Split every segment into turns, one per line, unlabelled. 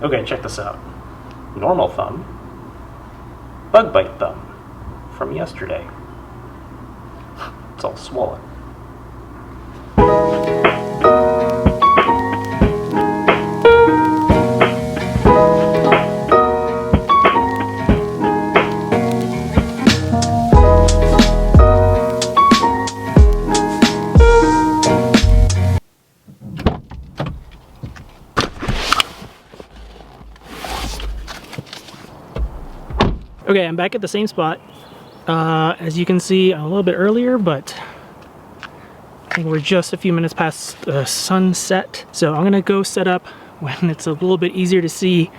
Okay, check this out. Normal thumb, bug bite thumb from yesterday. It's all swollen.
Okay, I'm back at the same spot. As you can see, I'm a little bit earlier, but I think we're just a few minutes past sunset. So I'm gonna go set up when it's a little bit easier to see.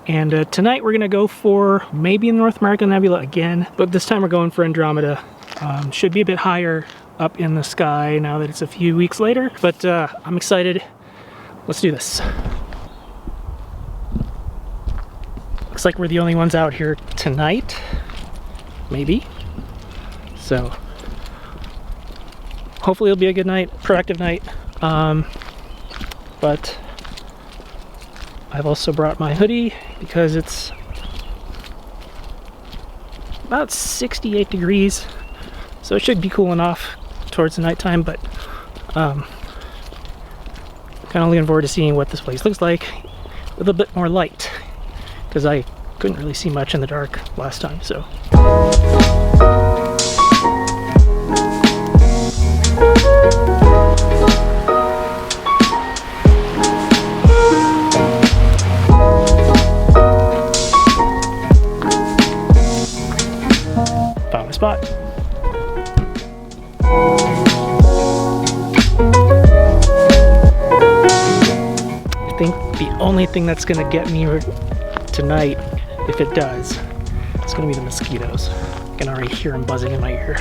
And tonight we're gonna go for maybe North American Nebula again, but this time we're going for Andromeda. Should be a bit higher up in the sky now that it's a few weeks later, but I'm excited. Let's do this. Looks like we're the only ones out here tonight, maybe. So hopefully it'll be a good night, productive night. But I've also brought my hoodie because it's about 68 degrees, so it should be cool enough towards the nighttime. But kind of looking forward to seeing what this place looks like with a bit more light, because I couldn't really see much in the dark last time, so. Found my spot. I think the only thing that's gonna get me tonight, if it does, it's gonna be the mosquitoes. I can already hear them buzzing in my ear.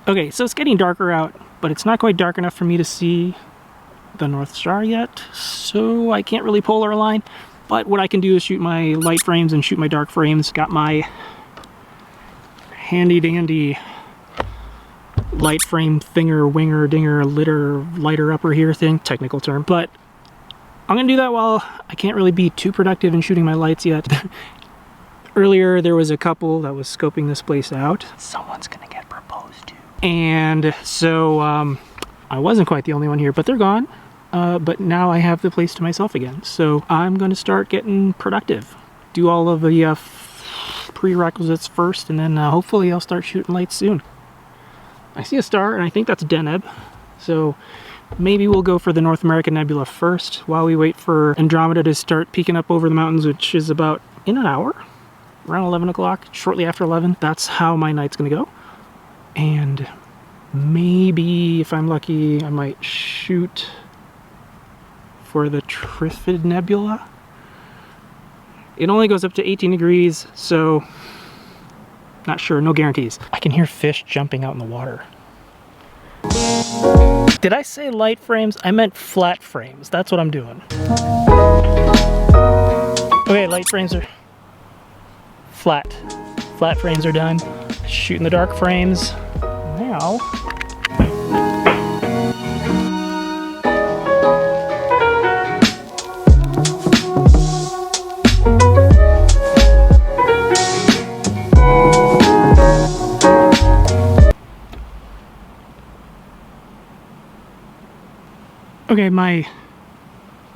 Okay, so it's getting darker out, but it's not quite dark enough for me to see the North Star yet, so I can't really polar align. But what I can do is shoot my light frames and shoot my dark frames. Got my handy dandy light frame thinger, winger, dinger, lighter upper here thing, technical term. But I'm gonna do that while I can't really be too productive in shooting my lights yet. Earlier there was a couple that was scoping this place out. Someone's gonna get proposed to. And so I wasn't quite the only one here, but they're gone. But now I have the place to myself again. So I'm gonna start getting productive. Do all of the prerequisites first, and then hopefully I'll start shooting lights soon. I see a star, and I think that's Deneb. So maybe we'll go for the North American Nebula first while we wait for Andromeda to start peeking up over the mountains, which is about in an hour, around 11 o'clock, shortly after 11. That's how my night's gonna go. And maybe, if I'm lucky, I might shoot for the Trifid Nebula. It only goes up to 18 degrees, so not sure, no guarantees. I can hear fish jumping out in the water. Did I say light frames? I meant flat frames. That's what I'm doing. Okay, light frames are flat. Flat frames are done. Shooting the dark frames now. Okay, my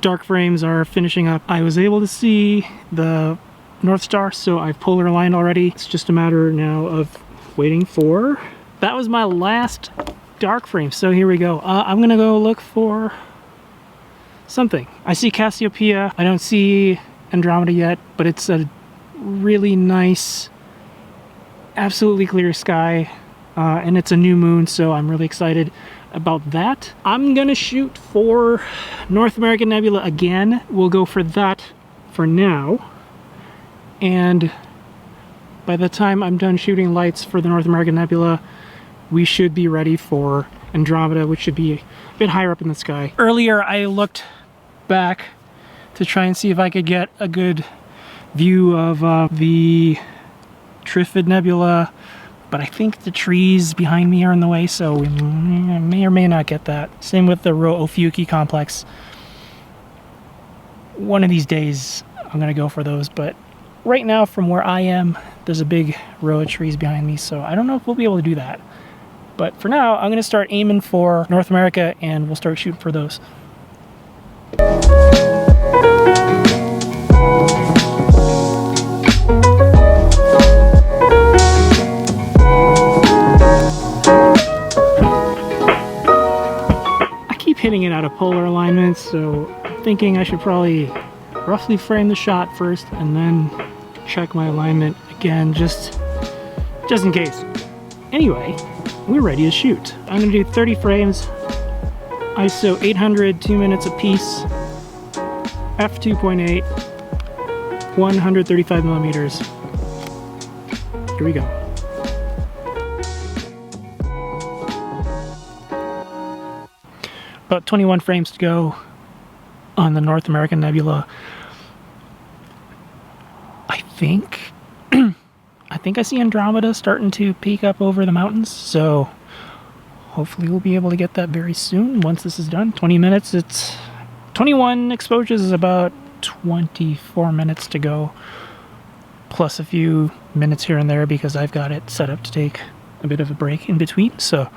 dark frames are finishing up. I was able to see the North Star, so I've polar aligned already. It's just a matter now of waiting for... That was my last dark frame, so here we go. I'm gonna go look for something. I see Cassiopeia. I don't see Andromeda yet, but it's a really nice, absolutely clear sky, and it's a new moon, so I'm really excited about that. I'm gonna shoot for North American Nebula again. We'll go for that for now, and by the time I'm done shooting lights for the North American Nebula, we should be ready for Andromeda, which should be a bit higher up in the sky. Earlier I looked back to try and see if I could get a good view of the Trifid Nebula, but I think the trees behind me are in the way, so we may or may not get that. Same with the Rho Ophiuchi Complex. One of these days I'm gonna go for those, but right now from where I am, there's a big row of trees behind me, so I don't know if we'll be able to do that. But for now, I'm gonna start aiming for North America and we'll start shooting for those. Hitting it out of polar alignments, so I'm thinking I should probably roughly frame the shot first and then check my alignment again, just in case. Anyway, we're ready to shoot. I'm gonna do 30 frames, ISO 800, 2 minutes apiece, f2.8, 135 millimeters. Here we go. About 21 frames to go on the North American Nebula. I think I see Andromeda starting to peek up over the mountains, so hopefully we'll be able to get that very soon once this is done. 20 minutes, it's 21 exposures is about 24 minutes to go, plus a few minutes here and there because I've got it set up to take a bit of a break in between, so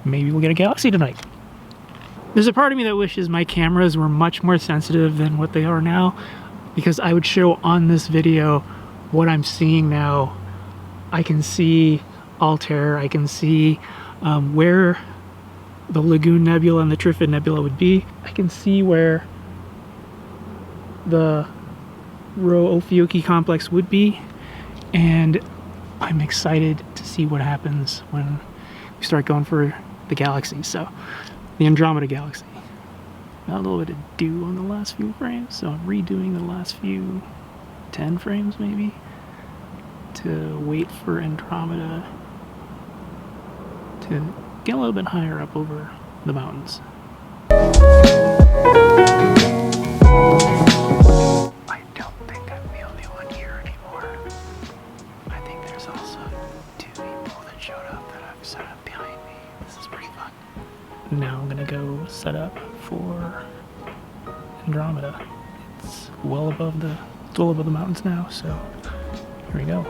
maybe we'll get a galaxy tonight. There's a part of me that wishes my cameras were much more sensitive than what they are now, because I would show on this video what I'm seeing now. I can see Altair, I can see where the Lagoon Nebula and the Trifid Nebula would be. I can see where the Rho Ophiuchi Complex would be, and I'm excited to see what happens when we start going for the galaxy, so the Andromeda galaxy. Got a little bit of dew on the last few frames, so I'm redoing the last few 10 frames maybe to wait for Andromeda to get a little bit higher up over the mountains. I don't think I'm the only one here anymore. I think there's also 2 people that showed up that I've set up behind me. This is pretty fun. Now I'm gonna go set up for Andromeda. It's well above the mountains now, so here we go.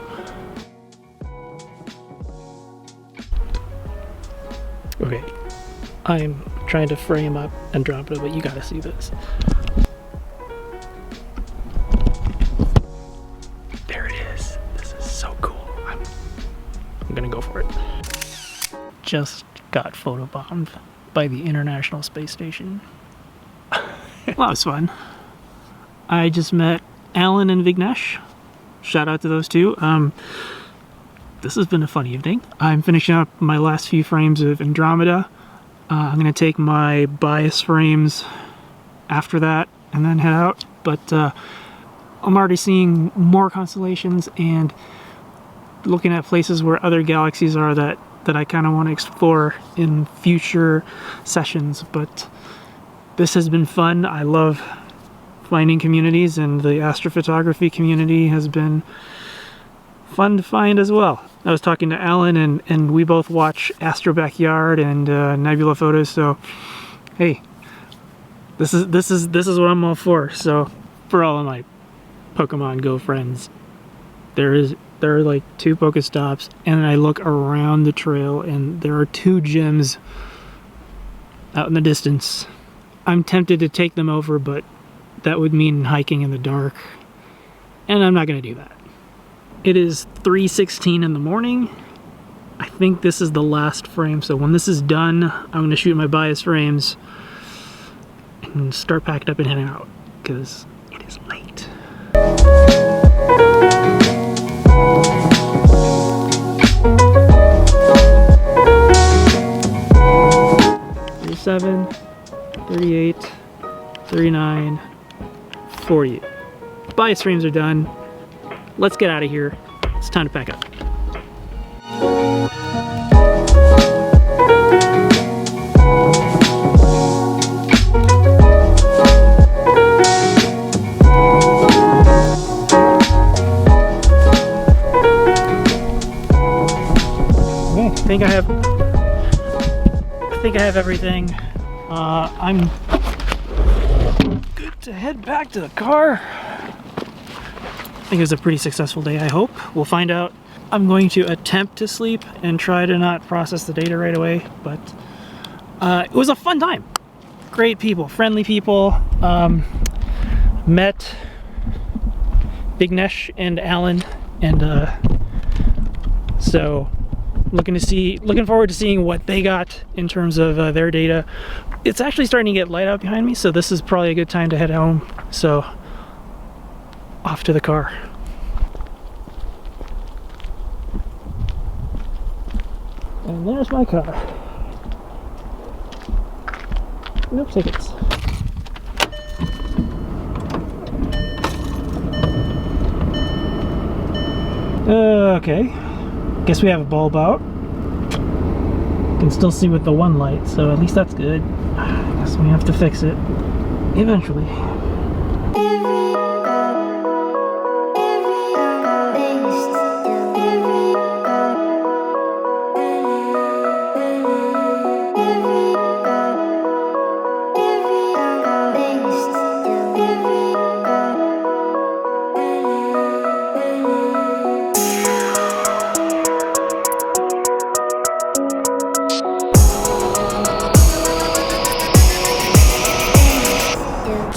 Okay, I'm trying to frame up Andromeda, but you gotta see this. There it is. This is so cool. I'm gonna go for it. Just got photobombed by the International Space Station. Well, that was fun. I just met Alan and Vignesh. Shout out to those two. This has been a fun evening. I'm finishing up my last few frames of Andromeda. I'm gonna take my bias frames after that and then head out. But I'm already seeing more constellations and looking at places where other galaxies are that I kind of want to explore in future sessions. But this has been fun. I love finding communities, and the astrophotography community has been fun to find as well. I was talking to Alan, and we both watch AstroBackyard and Nebula Photos, so hey, this is what I'm all for. So for all of my Pokemon Go friends, there are like 2 Pokestops, and I look around the trail and there are 2 gyms out in the distance. I'm tempted to take them over, but that would mean hiking in the dark, and I'm not going to do that. It is 3:16 in the morning. I think this is the last frame, so when this is done, I'm going to shoot my bias frames and start packing up and heading out, because it is late. 37, 38, 39, 40. Bias frames are done. Let's get out of here. It's time to pack up. think I have everything. I'm good to head back to the car. I think it was a pretty successful day, I hope. We'll find out. I'm going to attempt to sleep and try to not process the data right away, but it was a fun time. Great people, friendly people. Met Bignesh and Alan, and so looking forward to seeing what they got in terms of their data. It's actually starting to get light out behind me, so this is probably a good time to head home. So off to the car. And there's my car. No tickets. Okay. Guess we have a bulb out. Can still see with the one light, so at least that's good. I guess we have to fix it eventually.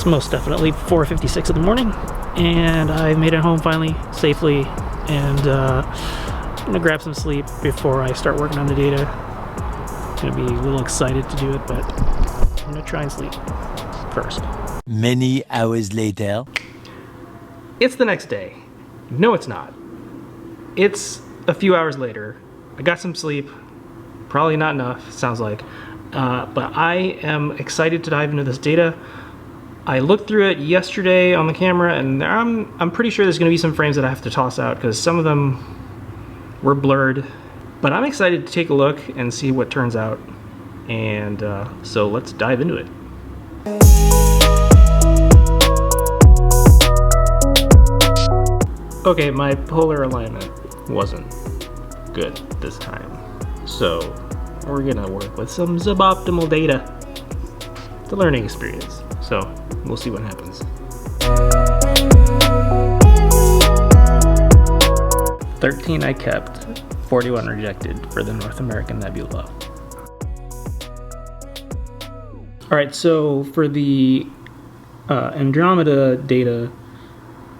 Most definitely 4:56 in the morning, and I made it home finally safely, and I'm gonna grab some sleep before I start working on the data. Gonna be a little excited to do it, but I'm gonna try and sleep first.
Many hours later.
It's the next day. No, it's not. It's a few hours later. I got some sleep, probably not enough, sounds like, but I am excited to dive into this data. I looked through it yesterday on the camera, and I'm pretty sure there's going to be some frames that I have to toss out because some of them were blurred. But I'm excited to take a look and see what turns out. And so let's dive into it. Okay, my polar alignment wasn't good this time. So we're going to work with some suboptimal data. It's a learning experience. So we'll see what happens. 13 I kept, 41 rejected for the North American Nebula. All right, so for the Andromeda data,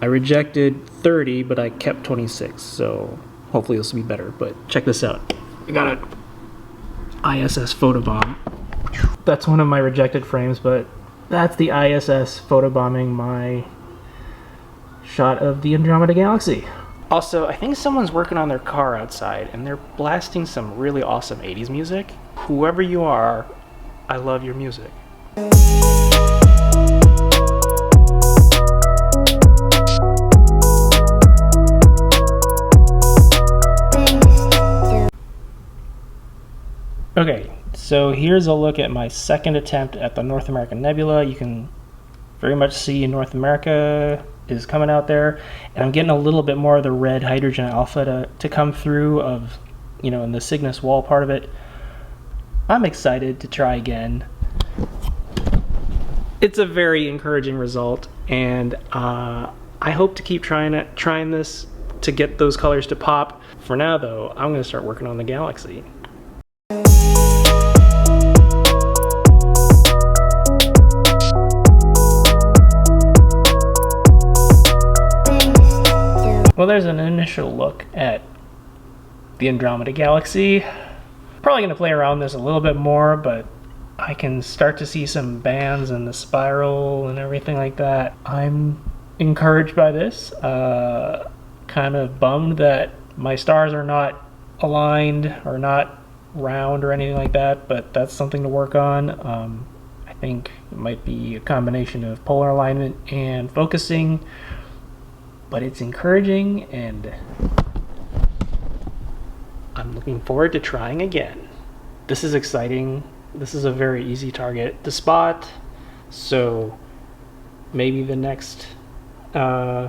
I rejected 30, but I kept 26. So hopefully this will be better, but check this out. I got an ISS photobomb. That's one of my rejected frames, but that's the ISS photobombing my shot of the Andromeda Galaxy. Also, I think someone's working on their car outside, and they're blasting some really awesome 80s music. Whoever you are, I love your music. Okay, so here's a look at my second attempt at the North American Nebula. You can very much see North America is coming out there, and I'm getting a little bit more of the red hydrogen alpha to come through of, you know, in the Cygnus wall part of it. I'm excited to try again. It's a very encouraging result, and I hope to keep trying this to get those colors to pop. For now though, I'm going to start working on the Galaxy. Well, there's an initial look at the Andromeda Galaxy. Probably going to play around this a little bit more, but I can start to see some bands and the spiral and everything like that. I'm encouraged by this. Kind of bummed that my stars are not aligned or not round or anything like that, but that's something to work on. I think it might be a combination of polar alignment and focusing, but it's encouraging, and I'm looking forward to trying again. This is exciting. This is a very easy target to spot, so maybe the next new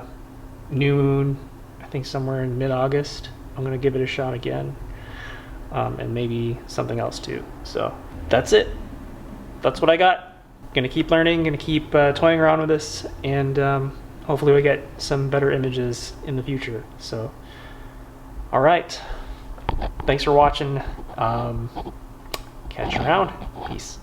moon, I think somewhere in mid-August, I'm going to give it a shot again. and maybe something else too. So that's it. That's what I got. Gonna keep learning, gonna keep toying around with this, and hopefully we get some better images in the future. So, all right. Thanks for watching. Catch you around. Peace.